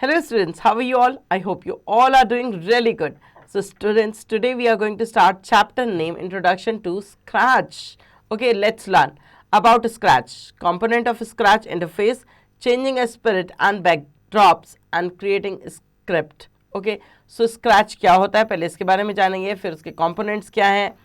Hello students, how are you all? I hope you all are doing really good. So students, today we are going to start chapter name Introduction to Scratch. Okay, let's learn about Scratch, component of Scratch interface, changing a spirit and backdrops and creating script. Okay, so Scratch क्या होता है पहले इसके बारे में जानेंगे, फिर उसके components क्या हैं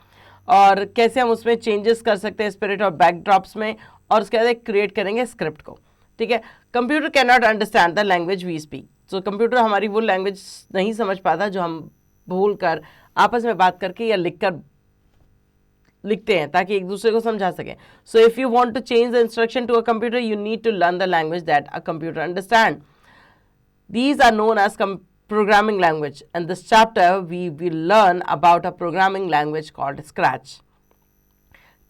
और कैसे हम उसमें चेंजेस कर सकते हैं स्पिरिट और बैकड्रॉप्स में, और उसके बाद क्रिएट करेंगे स्क्रिप्ट को. ठीक है. Computer can not understand the language we speak. So computer हमारी वो लैंग्वेज नहीं समझ पाता जो हम भूल कर आपस में बात करके या लिखते हैं ताकि एक दूसरे को समझा सकें. So if you want to change the instruction to a computer you need to learn the language that a computer understand. These are known as programming language. In this chapter, we will learn about a programming language called Scratch.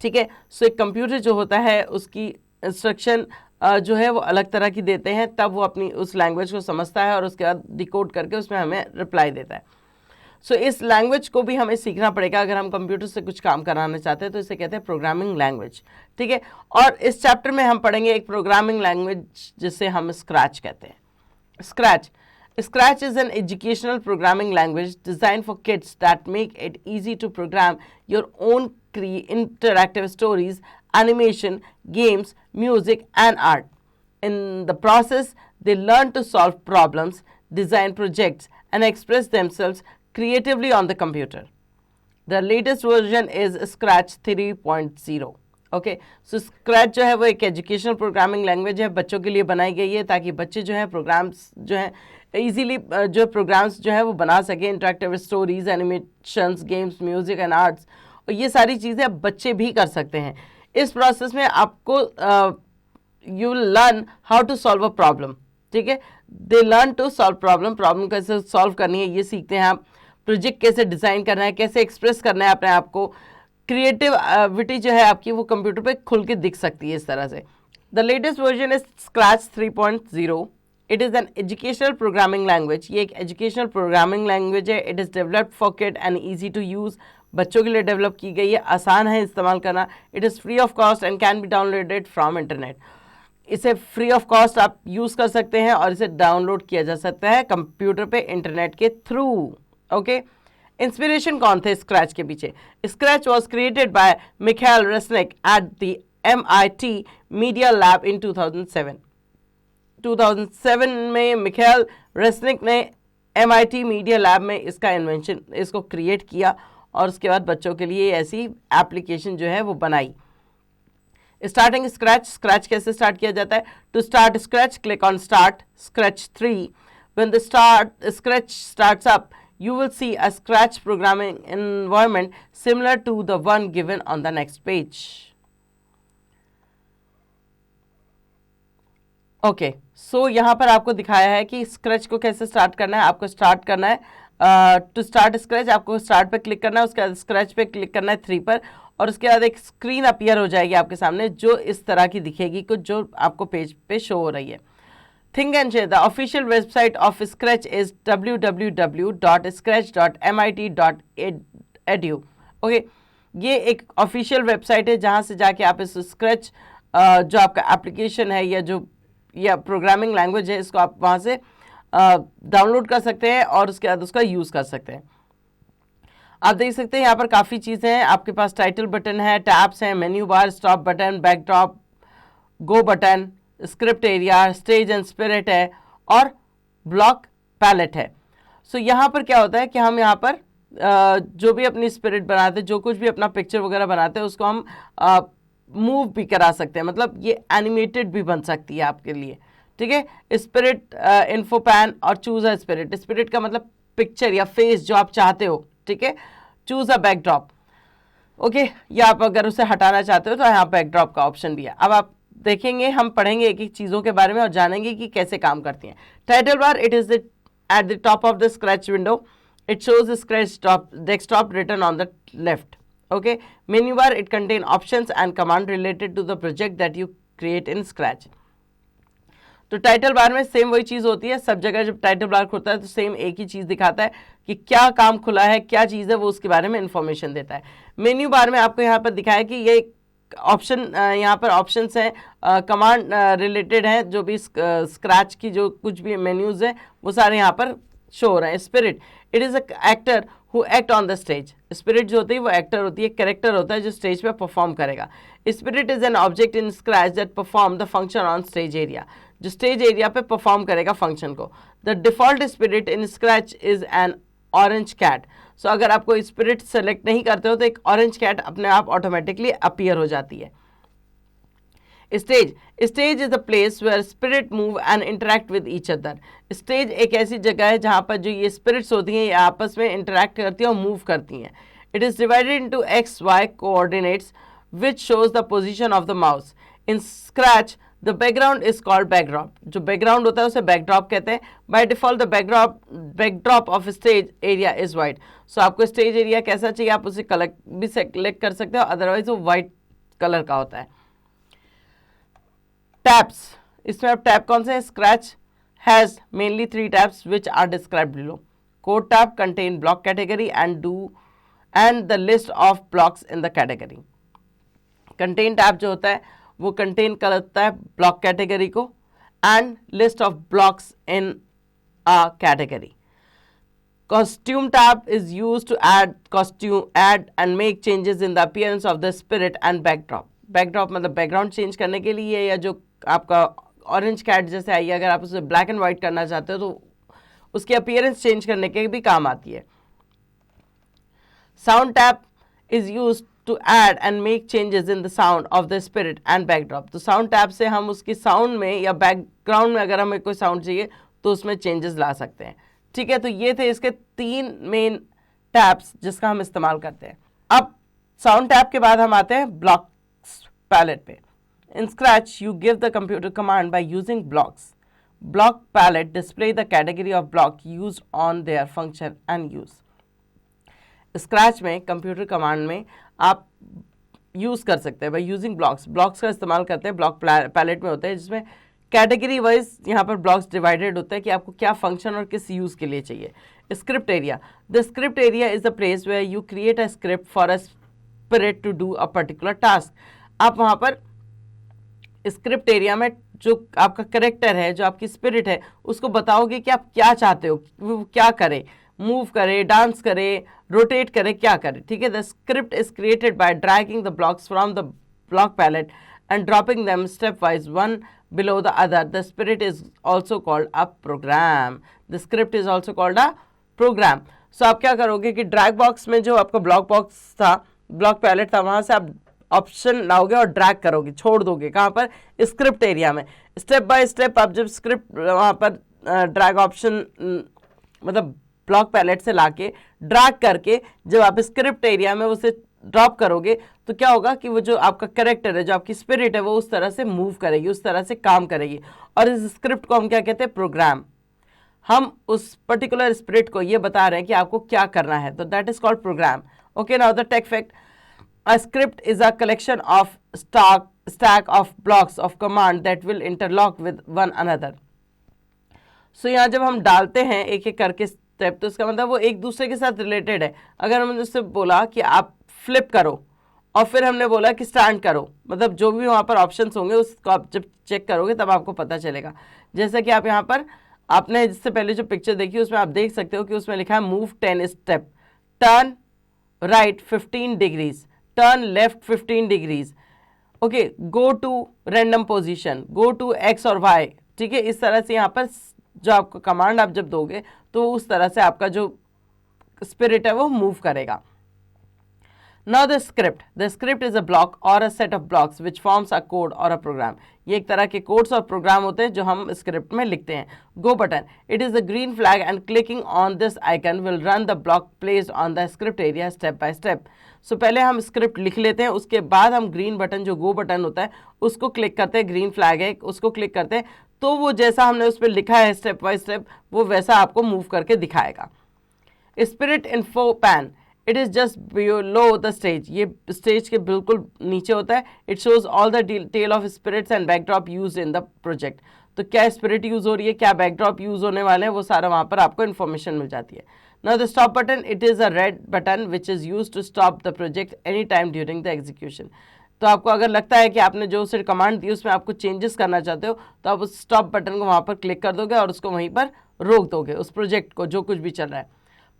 ठीक है. सो एक computer जो होता है उसकी instruction जो है वो अलग तरह की देते हैं, तब वो अपनी उस लैंग्वेज को समझता है और उसके बाद डिकोड करके उसमें हमें रिप्लाई देता है. सो इस लैंग्वेज को भी हमें सीखना पड़ेगा अगर हम कंप्यूटर से कुछ काम कराना चाहते हैं, तो इसे कहते हैं प्रोग्रामिंग लैंग्वेज. ठीक है. और इस चैप्टर में हम पढ़ेंगे एक प्रोग्रामिंग लैंग्वेज जिसे हम स्क्रैच कहते हैं. Scratch is an educational programming language designed for kids that make it easy to program your own interactive stories, animation, games, music, and art. In the process, they learn to solve problems, design projects, and express themselves creatively on the computer. The latest version is Scratch 3.0. Okay. So scratch जो है वो एक educational programming language है, बच्चों के लिए बनाई गई है ताकि बच्चे जो है प्रोग्राम्स जो है इजीली जो प्रोग्राम्स जो है वो बना सकें, interactive stories, animations, games, music and arts, और ये सारी चीज़ें बच्चे भी कर सकते हैं. इस प्रोसेस में आपको you will learn how to solve a problem. ठीक है. They learn to solve problem कैसे सॉल्व करनी है ये सीखते हैं आप. प्रोजेक्ट कैसे डिज़ाइन करना है, कैसे एक्सप्रेस करना है अपने आप को. क्रिएटिविटी जो है आपकी वो कंप्यूटर पे खुल के दिख सकती है इस तरह से. The latest version is Scratch 3.0. It is an educational programming language. ये एक एजुकेशनल प्रोग्रामिंग लैंग्वेज है. It is developed for kid and easy to use. बच्चों के लिए डेवलप की गई है, आसान है इस्तेमाल करना. It is free of cost and can be downloaded from internet. इसे फ्री ऑफ कॉस्ट आप यूज़ कर सकते हैं और इसे डाउनलोड किया जा सकता है कंप्यूटर पे इंटरनेट के थ्रू. ओके. इंस्पिरेशन कौन थे स्क्रैच के पीछे? Scratch was created by Mikhail Resnick at the MIT media lab in 2007. 2007 में मिखाइल रेसनिक ने MIT मीडिया लैब में इसको क्रिएट किया और उसके बाद बच्चों के लिए ऐसी एप्लीकेशन जो है वो बनाई. स्टार्टिंग स्क्रैच कैसे स्टार्ट किया जाता है? To start Scratch click on start Scratch 3. When the Scratch starts up you will see a Scratch programming environment similar to the one given on the next page. Okay, so यहाँ पर आपको दिखाया है कि Scratch को कैसे start करना है. आपको स्टार्ट करना है टू स्टार्ट स्क्रैच, आपको स्टार्ट पे क्लिक करना है, उसके बाद स्क्रैच पे क्लिक करना है 3 पर, और उसके बाद एक स्क्रीन अपीयर हो जाएगी आपके सामने जो इस तरह की दिखेगी, कुछ जो आपको पेज पे शो हो रही है. Think and share. The official website of Scratch is www.scratch.mit.edu. Okay. ये एक ऑफिशियल वेबसाइट है जहाँ से जाके आप इस स्क्रैच जो आपका एप्लीकेशन है या प्रोग्रामिंग लैंग्वेज है इसको आप वहाँ से डाउनलोड कर सकते हैं और उसके बाद उसका यूज़ कर सकते हैं. आप देख सकते हैं यहाँ पर काफ़ी चीज़ें हैं. आपके पास टाइटल बटन है, टैब्स हैं, menu bar, stop button, backdrop, go button, script area, stage and spirit है और ब्लॉक पैलेट है. सो यहाँ पर क्या होता है कि हम यहाँ पर जो भी अपनी स्पिरिट बनाते हैं, जो कुछ भी अपना पिक्चर वगैरह बनाते हैं, उसको हम मूव भी करा सकते हैं. मतलब ये एनिमेटेड भी बन सकती है आपके लिए. ठीक है. स्पिरिट इन्फो पैन और चूज अ स्पिरिट. स्पिरिट का मतलब पिक्चर या फेस जो आप चाहते हो. ठीक है. Choose a backdrop. ओके. या आप अगर उसे हटाना चाहते हो तो यहाँ बैकड्रॉप का ऑप्शन भी है. अब आप देखेंगे, हम पढ़ेंगे एक एक चीज़ों के बारे में और जानेंगे कि कैसे काम करती हैं. Title bar, it is at the top of the Scratch window. It shows Scratch desktop written on the left. Okay. Menu bar, it contain options and command related to the project that you create in Scratch. तो title bar में same वही चीज़ होती है. सब जगह जब title bar खुलता है तो सेम एक ही चीज़ दिखाता है कि क्या काम खुला है, क्या चीज़ है, वो उसके बारे में इंफॉर्मेशन देता है. मेन्यू बार में आपको यहाँ पर दिखाया कि ये ऑप्शन, यहाँ पर ऑप्शंस हैं, कमांड रिलेटेड हैं, जो भी स्क्रैच की जो कुछ भी मेन्यूज़ हैं वो सारे यहाँ पर शो हो रहे हैं। Spirit, it is a actor who act on the stage. Spirit जो होती है वो एक्टर होती है, कैरेक्टर होता है जो स्टेज पे परफॉर्म करेगा। Sprite is an object in scratch that perform the function on stage area, जो स्टेज एरिया पे परफॉर्म करेगा फंक्शन को। The default sprite in scratch is an orange cat. So अगर आप कोई स्पिरिट सेलेक्ट नहीं करते हो तो एक ऑरेंज कैट अपने आप ऑटोमेटिकली अपीयर हो जाती है। Stage, stage is the place where spirit move and interact with each other. Stage एक ऐसी जगह है जहां पर जो ये स्पिरिट्स होती हैं ये आपस में इंटरेक्ट करती हैं और मूव करती हैं। It is divided into X Y coordinates which shows the position of the mouse. In scratch the background is called backdrop. जो बैकग्राउंड होता है उसे बैकड्रॉप कहते हैं। By default the backdrop of stage area is white. So आपको stage area कैसा चाहिए आप उसे कलर भी सेलेक्ट कर सकते हो, अदरवाइज वो वाइट कलर का होता है। टैब्स, इसमें अब टैब कौन से हैं? Scratch has mainly 3 tabs which are described below. Code tab contain block category and the list of blocks in the category. Contain tab जो होता है वो कंटेन करता है ब्लॉक कैटेगरी को and list of blocks in a category. Costume tab is used to add and make changes in the appearance of the spirit and backdrop. Backdrop मतलब background change करने के लिए, या जो आपका ऑरेंज कैट जैसे आई है अगर आप उसे ब्लैक एंड वाइट करना चाहते हो तो उसकी अपीयरेंस चेंज करने के भी काम आती है। Sound tab is use to add and make changes in the sound of the spirit and backdrop. तो साउंड टैब से हम उसकी साउंड में या बैकग्राउंड में अगर हमें कोई साउंड चाहिए तो उसमें चेंजेस ला सकते हैं। ठीक है, तो ये थे इसके 3 मेन टैब्स जिसका हम इस्तेमाल करते हैं। अब साउंड टैब के बाद हम आते हैं ब्लॉक्स पैलेट पे। In scratch you give the computer command by using blocks. Block palette display the category of block use on their function and use. Scratch में कंप्यूटर कमांड में आप यूज कर सकते हैं बाय यूजिंग ब्लॉक्स। ब्लॉक्स का इस्तेमाल करते हैं, ब्लॉक पैलेट में होते हैं जिसमें कैटेगरी वाइज यहाँ पर ब्लॉक्स डिवाइडेड होता है कि आपको क्या फंक्शन और किस यूज़ के लिए चाहिए। Script area, the script area is the place where you create a script for a spirit to do a particular task. आप वहाँ पर स्क्रिप्ट एरिया में जो आपका करेक्टर है, जो आपकी स्पिरिट है, उसको बताओगे कि आप क्या चाहते हो, वो क्या करे, मूव करे, डांस करे, रोटेट करे, क्या करे। ठीक है, the script is created by dragging the blocks from the block palette and dropping them stepwise one below the other. The spirit is also called a program. The script is also called a program. So आप क्या करोगे कि drag box में जो आपका block box था, block palette था, वहाँ से आप ऑप्शन लाओगे और ड्रैग करोगे, छोड़ दोगे कहाँ पर? स्क्रिप्ट एरिया में। स्टेप बाय स्टेप आप जब स्क्रिप्ट वहाँ पर ड्रैग ऑप्शन मतलब ब्लॉक पैलेट से लाके ड्रैग करके जब आप स्क्रिप्ट एरिया में उसे ड्रॉप करोगे तो क्या होगा कि वो जो आपका कैरेक्टर है, जो आपकी स्पिरिट है, वो उस तरह से मूव करेगी, उस तरह से काम करेगी। और इस स्क्रिप्ट को हम क्या कहते हैं? प्रोग्राम। हम उस पर्टिकुलर स्पिरिट को ये बता रहे हैं कि आपको क्या करना है, तो that is called program. Okay, now the tech fact, a script is a collection of stack of blocks of command that will interlock with one another. सो यहाँ जब हम डालते हैं एक एक करके स्टेप तो इसका मतलब वो एक दूसरे के साथ रिलेटेड है। अगर हमने उससे बोला कि आप फ्लिप करो और फिर हमने बोला कि स्टैंड करो, मतलब जो भी वहाँ पर ऑप्शंस होंगे उसको आप जब चेक करोगे तब आपको पता चलेगा। जैसा कि आप यहाँ पर आपने इससे पहले जो पिक्चर देखी उसमें आप देख सकते हो कि उसमें लिखा है move 10 step, turn right 15 degrees, turn left 15 degrees, okay, go to random position, go to X और वाई। ठीक है, इस तरह से यहाँ पर जो आपको कमांड आप जब दोगे तो उस तरह से आपका जो स्पिरिट है वो मूव करेगा। Now the script is a block or a set of blocks which forms a code or a program. ये एक तरह के कोड्स और प्रोग्राम होते हैं जो हम स्क्रिप्ट में लिखते हैं। Go button, it is the green flag and clicking on this icon will run the block placed on the script area step by step. So पहले हम स्क्रिप्ट लिख लेते हैं, उसके बाद हम ग्रीन बटन जो गो बटन होता है उसको क्लिक करते हैं, ग्रीन फ्लैग है उसको क्लिक करते हैं, तो वो जैसा हमने उस पर लिखा है स्टेप बाय स्टेप वो वैसा आपको मूव करके दिखाएगा। Spirit info pan, it is just below the stage, ये स्टेज के बिल्कुल नीचे होता है। It shows all the detail of spirits and backdrop use in the project. तो क्या स्पिरिट यूज हो रही है, क्या बैकड्रॉप यूज होने वाले हैं, वो सारा वहाँ पर आपको इन्फॉर्मेशन मिल जाती है। Now the stop button, it is a red button which is use to stop the project any time during the execution. तो आपको अगर लगता है कि आपने जो उसे कमांड दी उसमें आपको चेंजेस करना चाहते हो तो आप उस स्टॉप बटन को वहाँ पर क्लिक कर दोगे और उसको वहीं पर रोक दोगे उस प्रोजेक्ट को जो कुछ भी चल रहा है.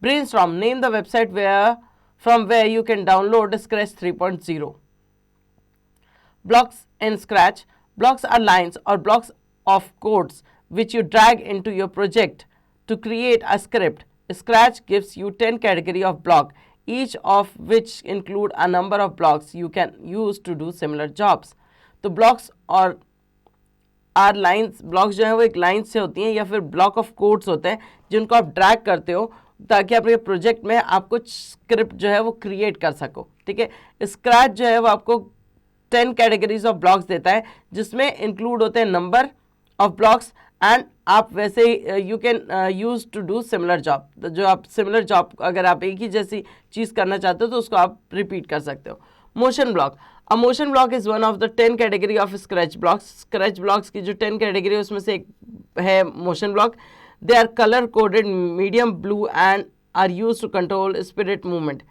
Brainstorm, name the website where from where you can download Scratch 3.0. Blocks in Scratch. Blocks are lines or blocks of codes which you drag into your project to create a script. Scratch gives you 10 category of block, each of which include a number of blocks you can use to do similar jobs. तो blocks और are lines, blocks जो है वो एक line से होती हैं या फिर ब्लॉक ऑफ कोड्स होते हैं जिनको आप ड्रैग करते हो ताकि अपने प्रोजेक्ट में आप कुछ स्क्रिप्ट जो है वो क्रिएट कर सको. ठीक है, स्क्रैच जो है वो आपको 10 कैटेगरीज ऑफ ब्लॉक्स देता है जिसमें इंक्लूड होते हैं नंबर ऑफ ब्लॉक्स एंड आप वैसे ही you can use to do similar job. जो आप सिमिलर जॉब अगर आप एक ही जैसी चीज़ करना चाहते हो तो उसको आप रिपीट कर सकते हो. Motion block. A motion block is one of the 10 category of scratch blocks. Scratch blocks की जो 10 category है उसमें से एक है motion block. They are color coded medium blue and are used to control spirit movement.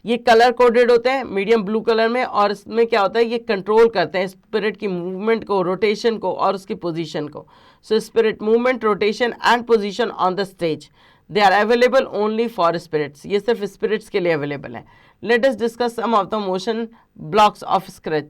ये colour coded होते हैं मीडियम ब्लू कलर में और इसमें क्या होता है ये कंट्रोल करते हैं स्पिरिट की मूवमेंट को, रोटेशन को और उसकी पोजीशन को. So sprite movement, rotation and position on the stage. They are available only for sprites. ये सिर्फ स्पिरिट्स के लिए अवेलेबल है. Let us discuss some of the motion blocks of scratch.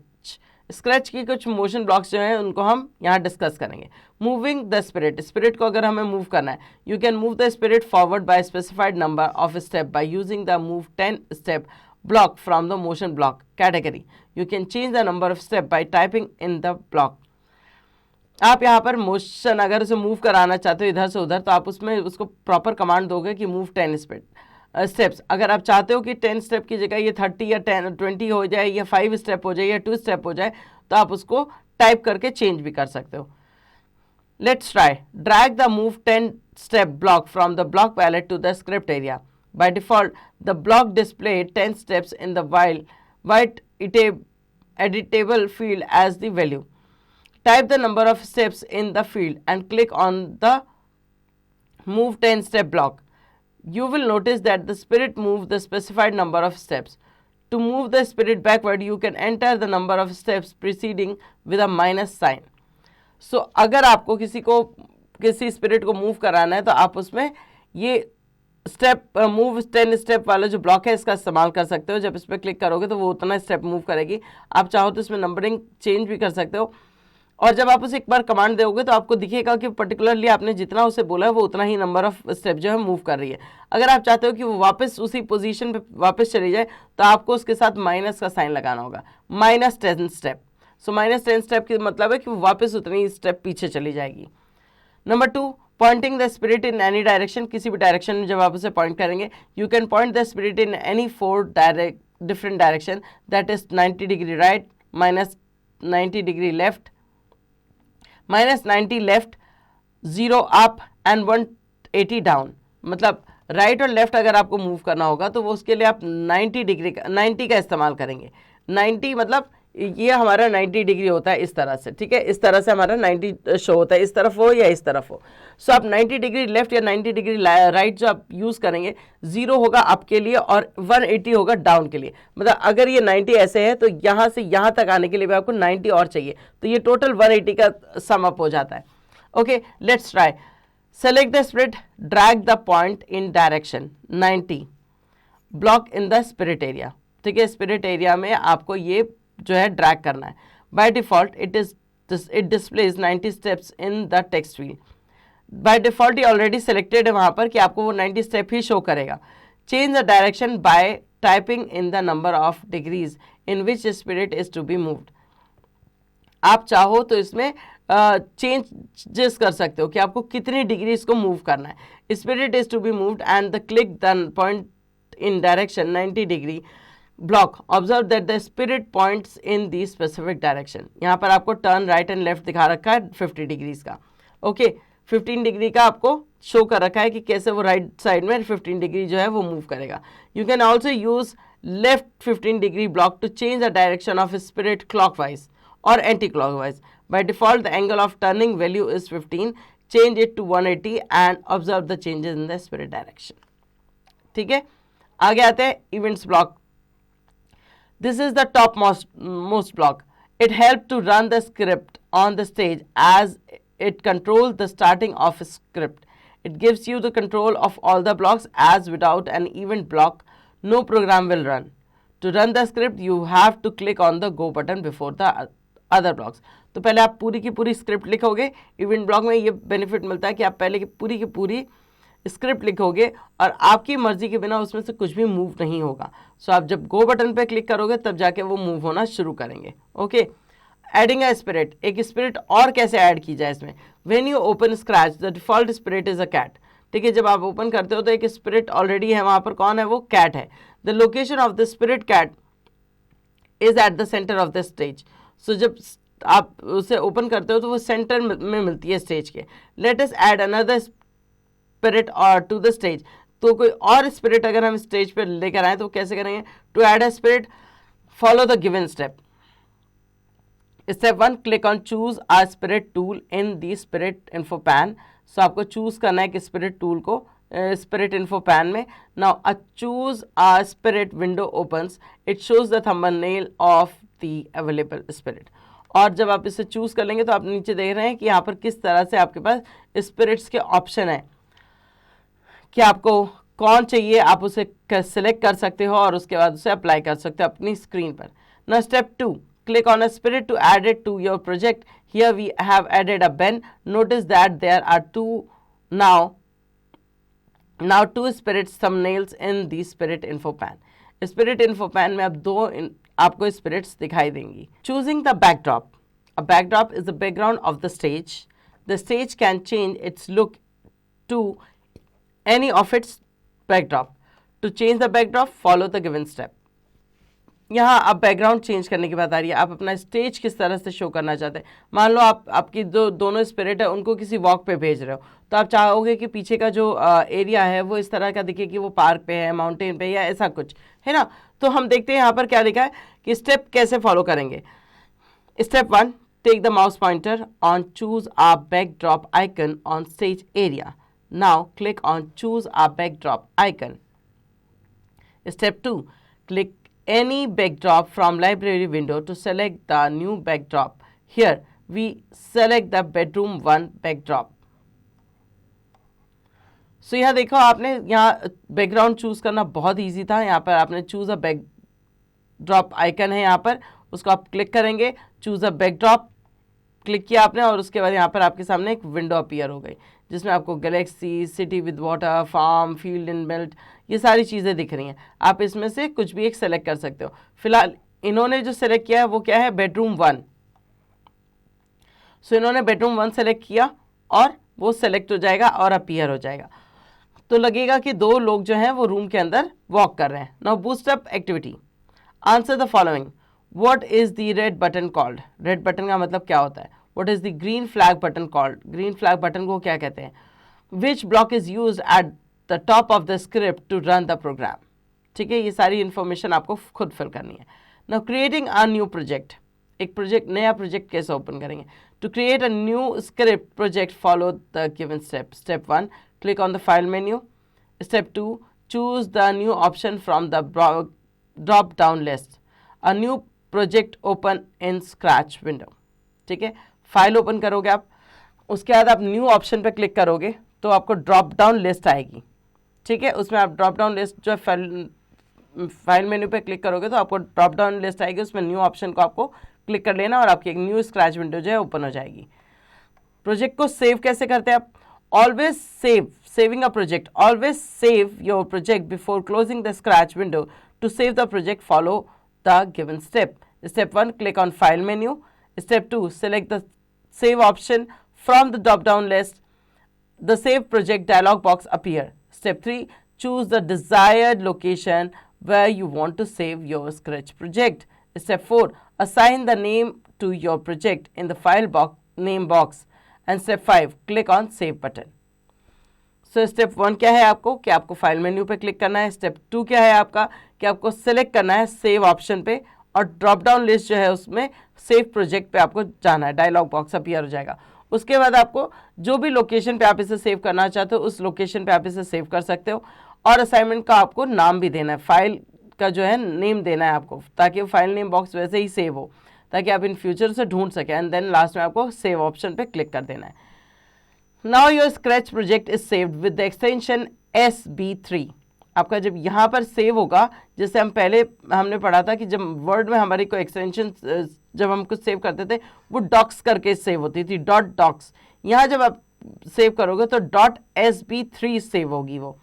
Scratch की कुछ मोशन ब्लॉक्स जो हैं उनको हम यहाँ डिस्कस करेंगे. Moving the spirit. स्पिरिट को अगर हमें मूव करना है, you can move the spirit forward bye specified number of step by using the move 10 step block from the motion block category. You can change the number of step by typing in the block. आप यहाँ पर motion अगर उसे move कराना चाहते हो इधर से उधर तो आप उसमें उसको प्रॉपर कमांड दोगे कि मूव 10 स्टेप्स. अगर आप चाहते हो कि 10 स्टेप की जगह ये 30 या 20 हो जाए या 5 स्टेप हो जाए या 2 स्टेप हो जाए तो आप उसको टाइप करके चेंज भी कर सकते हो. Let's try. Drag the move 10 step block from the block palette to the script area. By default the block display 10 steps in the white editable field as the value. Type the number of steps in the field and click on the move 10 step block. You will notice that the spirit moves the specified number of steps. To move the spirit backward, you can enter the number of steps preceding with a minus sign. So, अगर आपको किसी spirit को move कराना है तो आप उसमें ये स्टेप मूव 10 स्टेप वाला जो ब्लॉक है इसका इस्तेमाल कर सकते हो. जब इस पर क्लिक करोगे तो वो उतना स्टेप मूव करेगी. आप चाहो तो इसमें नंबरिंग चेंज भी कर सकते हो और जब आप उसे एक बार कमांड दोगे तो आपको दिखेगा कि पर्टिकुलरली आपने जितना उसे बोला है वो उतना ही नंबर ऑफ स्टेप जो है मूव कर रही है. अगर आप चाहते हो कि वो वापस उसी पोजीशन पे वापस चली जाए तो आपको उसके साथ माइनस का साइन लगाना होगा. -10 स्टेप. सो -10 स्टेप का मतलब है कि वो वापस उतनी स्टेप पीछे चली जाएगी. Number 2, Poynting the spirit in any direction. किसी भी डायरेक्शन में जब आप उसे पॉइंट करेंगे you can point the spirit in any 4 different direction. That is 90 degree right, -90 degree left, -90 left, 0 up and 180 down. मतलब राइट और लेफ्ट अगर आपको मूव करना होगा तो वो उसके लिए आप 90 का इस्तेमाल करेंगे. 90 मतलब ये हमारा 90 डिग्री होता है इस तरह से. ठीक है, इस तरह से हमारा 90 शो होता है, इस तरफ हो या इस तरफ हो. सो आप 90 डिग्री लेफ्ट या 90 डिग्री राइट जो आप यूज़ करेंगे, 0 होगा अप के लिए और 180 होगा डाउन के लिए. मतलब अगर ये 90 ऐसे है तो यहाँ से यहाँ तक आने के लिए भी आपको 90 और चाहिए तो ये टोटल 180 का सम अप हो जाता है. Okay, let's try. Select the spirit, drag the point in direction 90, block in the spirit area. ठीक है, स्पिरिट एरिया में आपको ये जो है ड्रैग करना है. By default it displays 90 steps in the text field. By default ये ऑलरेडी सेलेक्टेड है वहाँ पर कि आपको वो 90 स्टेप ही शो करेगा. Change the direction by typing in the number of degrees in which spirit is to be moved. आप चाहो तो इसमें चेंजेस कर सकते हो कि आपको कितनी डिग्री इसको मूव करना है. Spirit is to be moved and the click the point in direction 90 degree block. Observe that the spirit points in the specific direction. यहाँ पर आपको टर्न राइट एंड लेफ्ट दिखा रखा है 50 डिग्रीज का. ओके, 15 डिग्री का आपको शो कर रखा है कि कैसे वो राइट साइड में 15 डिग्री जो है वो मूव करेगा. You can also use left 15 degree block to change the direction of sprite clockwise और anti clockwise. By default the angle of turning value is 15. Change it to 180 and observe the changes in the sprite direction. ठीक है, आगे आते हैं events block. This is the topmost block. It helps to run the script on the stage as it controls the starting of a script. It gives you the control of all the blocks, as without an event block, no program will run. To run the script, you have to click on the go button before the other blocks. तो पहले आप पूरी की पूरी script लिखोगे. Event block में ये benefit मिलता है कि आप पहले की पूरी स्क्रिप्ट लिखोगे और आपकी मर्जी के बिना उसमें से कुछ भी मूव नहीं होगा. सो आप जब गो बटन पे क्लिक करोगे तब जाके वो मूव होना शुरू करेंगे. ओके. एडिंग अ स्पिरिट, एक स्पिरिट और कैसे ऐड की जाए इसमें. When you open Scratch the default spirit is a cat. ठीक है, जब आप ओपन करते हो तो एक स्पिरिट ऑलरेडी है वहां पर. कौन है वो? कैट है. The location of the sprite cat is at the centre of the stage. So जब आप उसे ओपन करते हो तो वो सेंटर में मिलती है स्टेज के. Let us add another spirit और टू द स्टेज. तो कोई और स्पिरिट अगर हम स्टेज पर लेकर आए तो कैसे करेंगे? To add a sprite, follow the given step. Step 1, click on choose a sprite tool in the sprite info pane. So आपको चूज करना है कि स्पिरिट टूल को स्पिरिट इन्फो पैन में. Now a choose a sprite window opens. It shows the thumbnail of the available sprite. और जब आप इसे चूज कर लेंगे तो आप नीचे देख रहे हैं कि यहाँ पर किस तरह से आपके पास स्पिरिट्स के ऑप्शन है कि आपको कौन चाहिए. आप उसे सिलेक्ट कर सकते हो और उसके बाद उसे अप्लाई कर सकते हो अपनी स्क्रीन पर. Now step 2, click on a spirit to add it to your project. Here we have added a Ben. Notice that there are now two spirits thumbnails in the spirit info pan. Spirit info pan में अब दो आपको spirits दिखाई देंगी. Choosing the backdrop. A backdrop is the background of the stage. The stage can change its look to any of its backdrop. To change the backdrop, follow the given step. यहाँ अब background change करने की बात आ रही है. आप अपना stage किस तरह से शो करना चाहते हैं. मान लो आपकी जो दोनों स्पिरिट है उनको किसी वॉक पे भेज रहे हो तो आप चाहोगे कि पीछे का जो एरिया है वो इस तरह का दिखे कि वो पार्क पे है, माउंटेन पे, या ऐसा कुछ है ना. तो हम देखते हैं यहाँ पर क्या लिखा है कि स्टेप कैसे फॉलो करेंगे. Step 1, take the mouse pointer on choose a backdrop icon on stage area. Now click on choose a backdrop icon. Step 2, click any backdrop from library window to select the new backdrop. Here we select the bedroom 1 backdrop. So यहाँ देखो आपने यहाँ background choose करना बहुत easy था. यहाँ पर आपने चूज अ बैकड्रॉप आइकन है, यहाँ पर उसको आप क्लिक करेंगे. चूज अ बैकड्रॉप क्लिक किया आपने और उसके बाद यहाँ पर आपके सामने एक विंडो अपीयर हो गई जिसमें आपको galaxy, city with water, farm, field in belt, ये सारी चीज़ें दिख रही हैं. आप इसमें से कुछ भी एक सेलेक्ट कर सकते हो. फिलहाल इन्होंने जो सेलेक्ट किया है वो क्या है? बेडरूम 1. सो इन्होंने बेडरूम 1 सेलेक्ट किया और वो सेलेक्ट हो जाएगा और अपीयर हो जाएगा. तो लगेगा कि दो लोग जो हैं वो रूम के अंदर वॉक कर रहे हैं. Now boost up activity. Answer the following. What is the red button called? Red button का मतलब क्या होता है? What is the green flag button called? Green flag button को क्या कहते हैं? Which block is use at the top of the script to run the program. ठीक है, ये सारी इंफॉर्मेशन आपको खुद फिल करनी है. Now creating a new project. एक प्रोजेक्ट, नया प्रोजेक्ट कैसे ओपन करेंगे? To create a new script project follow the given step. Step 1, click on the file menu. Step 2, choose the new option from the drop down list. A new project open in Scratch window. ठीक है, file open करोगे आप, उसके बाद आप new option पे click करोगे तो आपको ड्रॉप डाउन लिस्ट आएगी. ठीक है, उसमें आप ड्रॉप डाउन लिस्ट जो फाइल मेन्यू पे क्लिक करोगे तो आपको ड्रॉप डाउन लिस्ट आएगी. उसमें न्यू ऑप्शन को आपको क्लिक कर लेना और आपकी एक न्यू स्क्रैच विंडो जो है ओपन हो जाएगी. प्रोजेक्ट को सेव कैसे करते हैं आप? Always saving a project. Always save your project before closing the Scratch window. To save the project follow the given step. Step 1, click on file menu. Step 2, select the save option from the drop down list. The save project dialog box appear. Step 3, choose the desired location where you want to save your Scratch project. Step 4, assign the name to your project in the file name box. And step 5, click on save button. So step 1 क्या है आपको कि आपको file menu पे click करना है. Step 2 क्या है आपका कि आपको सेलेक्ट करना है सेव ऑप्शन पे और ड्रॉप डाउन लिस्ट जो है उसमें सेव प्रोजेक्ट पे आपको जाना है. डायलॉग बॉक्स अपीयर हो जाएगा. उसके बाद आपको जो भी लोकेशन पे आप इसे सेव करना चाहते हो उस लोकेशन पे आप इसे सेव कर सकते हो. और असाइनमेंट का आपको नाम भी देना है, फाइल का जो है नेम देना है आपको, ताकि वो फाइल नेम बॉक्स वैसे ही सेव हो, ताकि आप इन फ्यूचर से ढूंढ सकें. एंड देन लास्ट में आपको सेव ऑप्शन पे क्लिक कर देना है. Now your scratch project is saved with the extension SB3। आपका जब यहाँ पर सेव होगा, जैसे हमने पढ़ा था कि जब वर्ड में हमारी कोई एक्सटेंशन जब हम कुछ सेव करते थे वो डॉक्स करके सेव होती थी, .docs। यहाँ जब आप सेव करोगे तो .SB3 सेव होगी वो,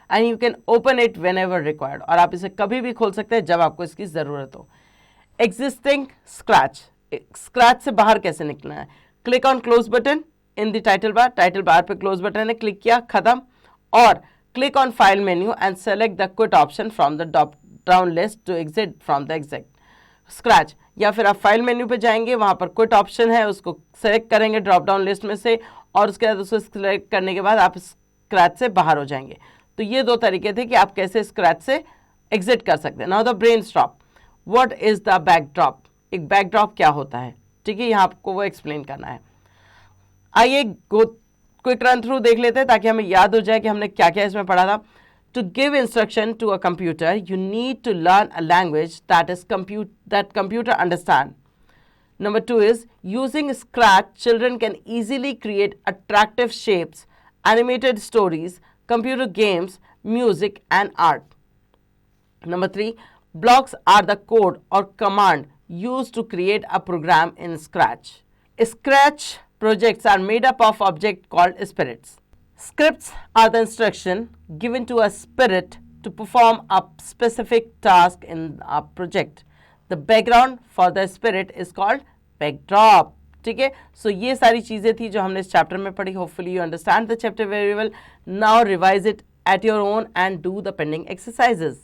and you can open it when ever required, और आप इसे कभी भी खोल सकते हैं जब आपको इसकी ज़रूरत हो। एग्जिस्टिंग स्क्रैच, स्क्रैच से बाहर कैसे निकलना है? Click on close button in the title bar पे क्लोज बटन है, क्लिक किया, खत्म। और click on file menu and select the quit option from the drop down list to exit from the exact Scratch. या फिर आप file menu पे जाएंगे, वहां पर क्विट ऑप्शन है, उसको सेलेक्ट करेंगे ड्रॉप डाउन लिस्ट में से, और उसके बाद उसको सेलेक्ट करने के बाद आप स्क्रैच से बाहर हो जाएंगे। तो ये दो तरीके थे कि आप कैसे स्क्रैच से एग्जिट कर सकते हैं। Now the brainstorm, what is the backdrop? एक बैकड्रॉप क्या होता है, ठीक है, यहाँ आपको वो एक्सप्लेन करना है। आइए क्विक रन थ्रू देख लेते हैं ताकि हमें याद हो जाए कि हमने क्या क्या इसमें पढ़ा था। To give instruction to a computer, you need to learn a language that computer understand. Number 2 is using Scratch, children can easily create attractive shapes, animated stories, computer games, music, and art. Number 3, blocks are the code or command used to create a program in Scratch. Scratch projects are made up of objects called spirits. Scripts are the instruction given to a spirit to perform a specific task in a project. The background for the spirit is called backdrop. ठीक है, सो ये सारी चीज़ें थी जो हमने इस chapter में पढ़ी। Hopefully you understand the chapter very well. Now revise it at your own and do the pending exercises.